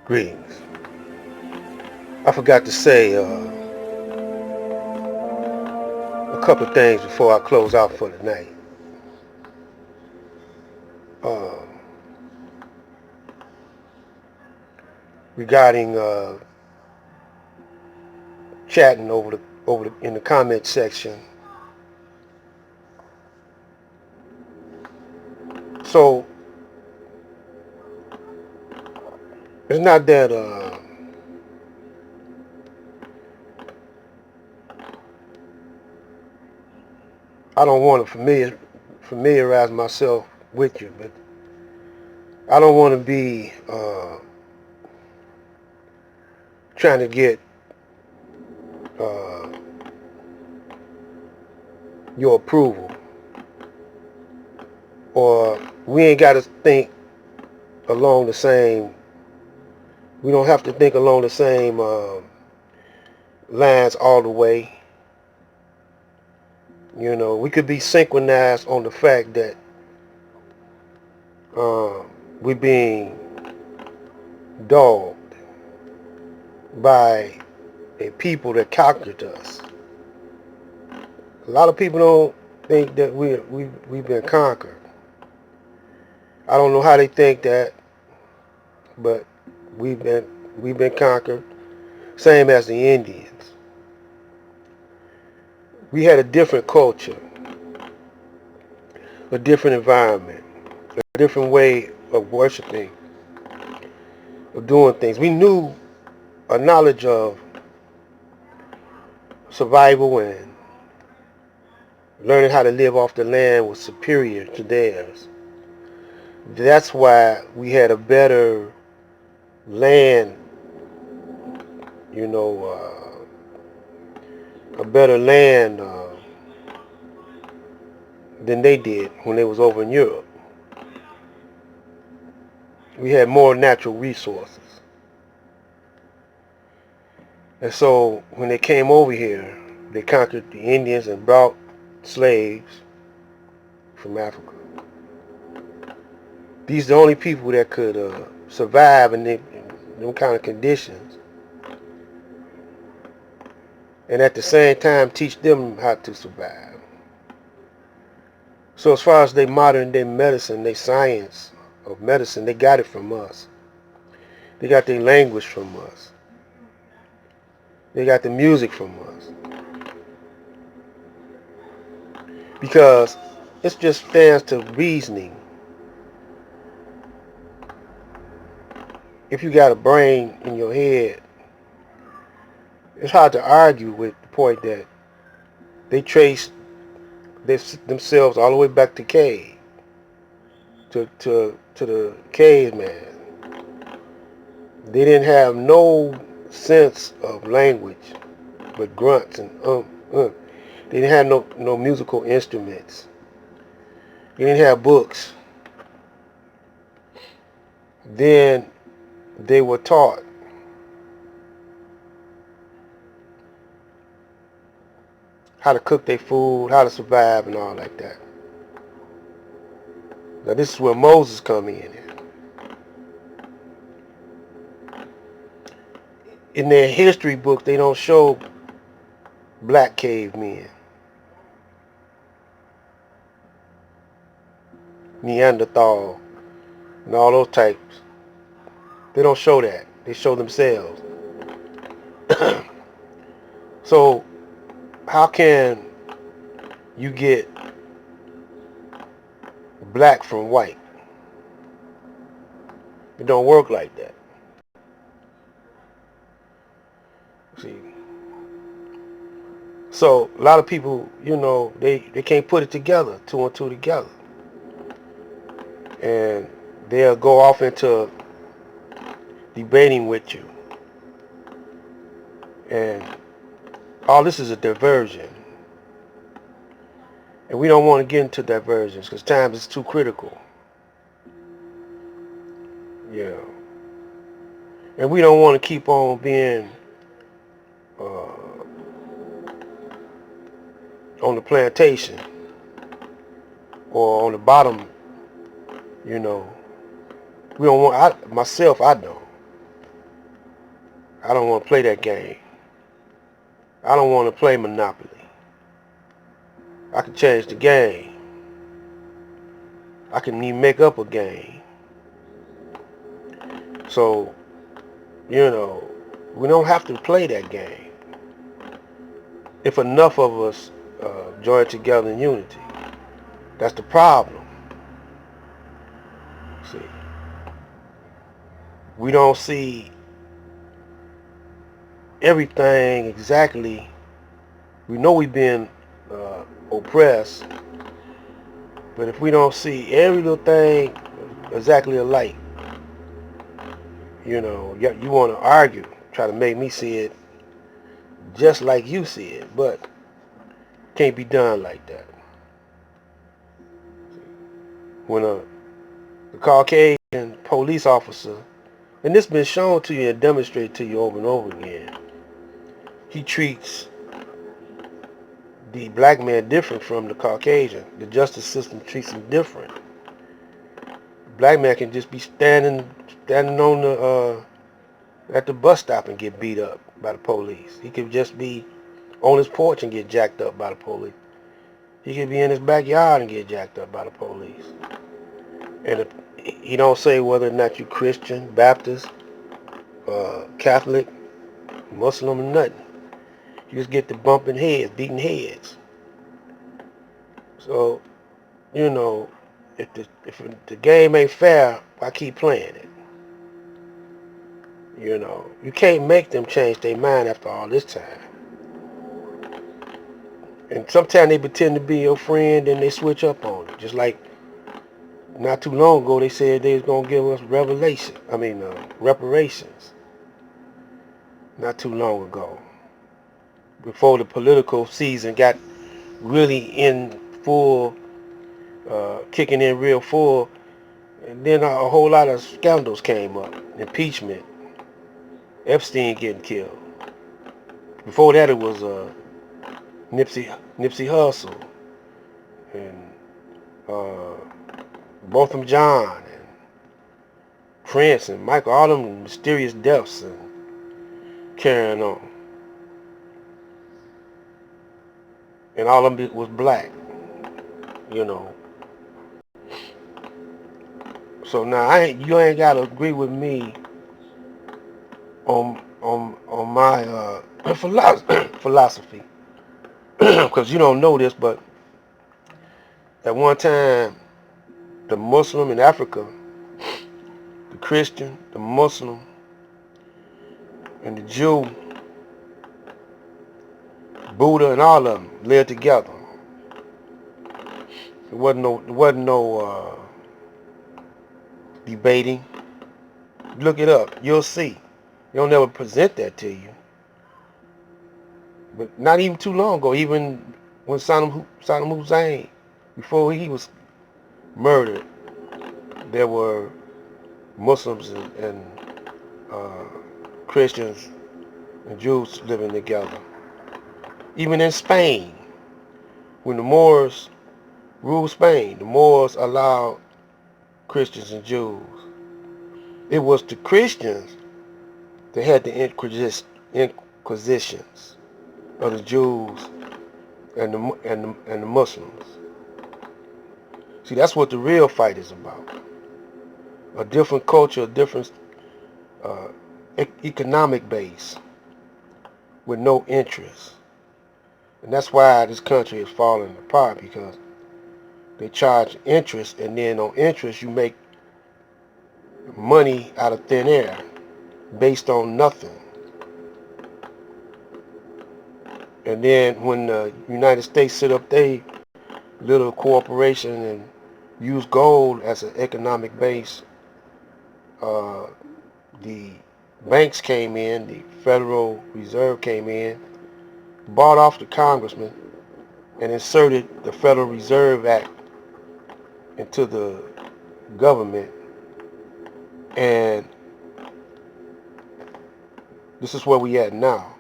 Greetings. I forgot to say a couple of things before I close out for the night. Uh, Regarding chatting in the comment section. So it's not that I don't want to familiarize myself with you, but I don't want to be trying to get uh, your approval, or we ain't got to think along the same. We don't have to think along the same lines all the way. You know, we could be synchronized on the fact that we're being dogged by a people that conquered us. A lot of people don't think that we've been conquered. I don't know how they think that, but we've been conquered. Same as the Indians. We had a different culture, a different environment, a different way of worshiping, of doing things. We knew a knowledge of survival and learning how to live off the land was superior to theirs. That's why we had a better land, you know, a better land than they did when they was over in Europe. We had more natural resources. And so when they came over here, they conquered the Indians and brought slaves from Africa. These are the only people that could survive in them kind of conditions, and at the same time teach them how to survive. So as far as their modern day medicine, their science of medicine, they got it from us. They got their language from us. They got the music from us. Because it just stands to reasoning. If you got a brain in your head, it's hard to argue with the point that they trace themselves all the way back to cave, to the caveman. They didn't have no sense of language, but grunts and They didn't have no musical instruments. They didn't have books. Then they were taught how to cook their food, how to survive, and all like that. Now this is where Moses come in. In their history book, they don't show black cavemen, Neanderthal, and all those types. They don't show that. They show themselves. So how can you get black from white? It don't work like that. See. So a lot of people, you know, they can't put it together, two and two together. And they'll go off into debating with you. And all this is a diversion. And we don't want to get into diversions because time is too critical. Yeah. And we don't want to keep on being on the plantation or on the bottom, you know. We don't want, I don't. I don't want to play that game. I don't want to play Monopoly. I can change the game. I can even make up a game. So, we don't have to play that game if enough of us join together in unity. That's the problem. See, we don't see everything exactly. We know we've been oppressed, but if we don't see every little thing exactly alike, you want to argue, try to make me see it just like you see it, but can't be done like that. When the Caucasian police officer, and this has been shown to you and demonstrated to you over and over again, he treats the black man different from the Caucasian. The justice system treats him different. Black man can just be standing on the at the bus stop and get beat up by the police. He could just be on his porch and get jacked up by the police. He could be in his backyard and get jacked up by the police. And he don't say whether or not you Christian, Baptist, Catholic, Muslim, or nothing. You just get the bumping heads, beating heads. So, if the game ain't fair, why keep playing it? You can't make them change their mind after all this time. And sometimes they pretend to be your friend and they switch up on it. Just like not too long ago they said they was gonna give us reparations. Not too long ago. Before the political season got really in full, kicking in real full, and then a whole lot of scandals came up. Impeachment, Epstein getting killed. Before that it was Nipsey Hussle and Botham Jean and Prince and Michael, all them mysterious deaths and carrying on. And all of them was black, So now you ain't gotta agree with me on my philosophy, because you don't know this, but at one time the Muslim in Africa, the Christian, the Muslim, and the Jew, Buddha, and all of them lived together. There wasn't no debating. Look it up. You'll see. They'll never present that to you. But not even too long ago, even when Saddam Hussein, before he was murdered, there were Muslims and Christians and Jews living together. Even in Spain, when the Moors ruled Spain, the Moors allowed Christians and Jews. It was the Christians that had the inquisitions of the Jews and the Muslims. See, that's what the real fight is about. A different culture, a different economic base with no interest. And that's why this country is falling apart, because they charge interest, and then on interest you make money out of thin air based on nothing. And then when the United States set up their little corporation and use gold as an economic base, the banks came in, the Federal Reserve came in, bought off the congressman, and inserted the Federal Reserve Act into the government. And this is where we at now.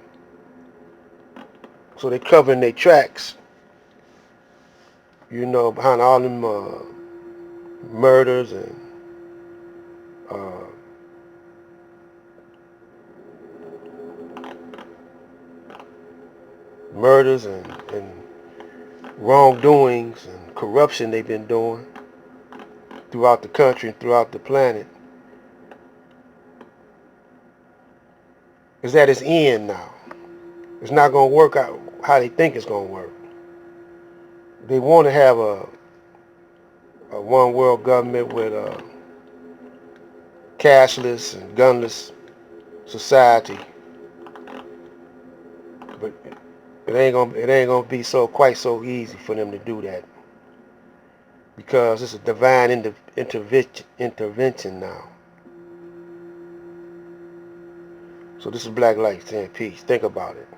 So they covering their tracks, behind all them murders and murders and wrongdoings and corruption they've been doing throughout the country and throughout the planet is at its end now. It's not going to work out how they think it's going to work. They want to have a one world government with a cashless and gunless society, but it ain't gonna be quite so easy for them to do that, because it's a divine intervention now. So this is Black Light saying peace. Think about it.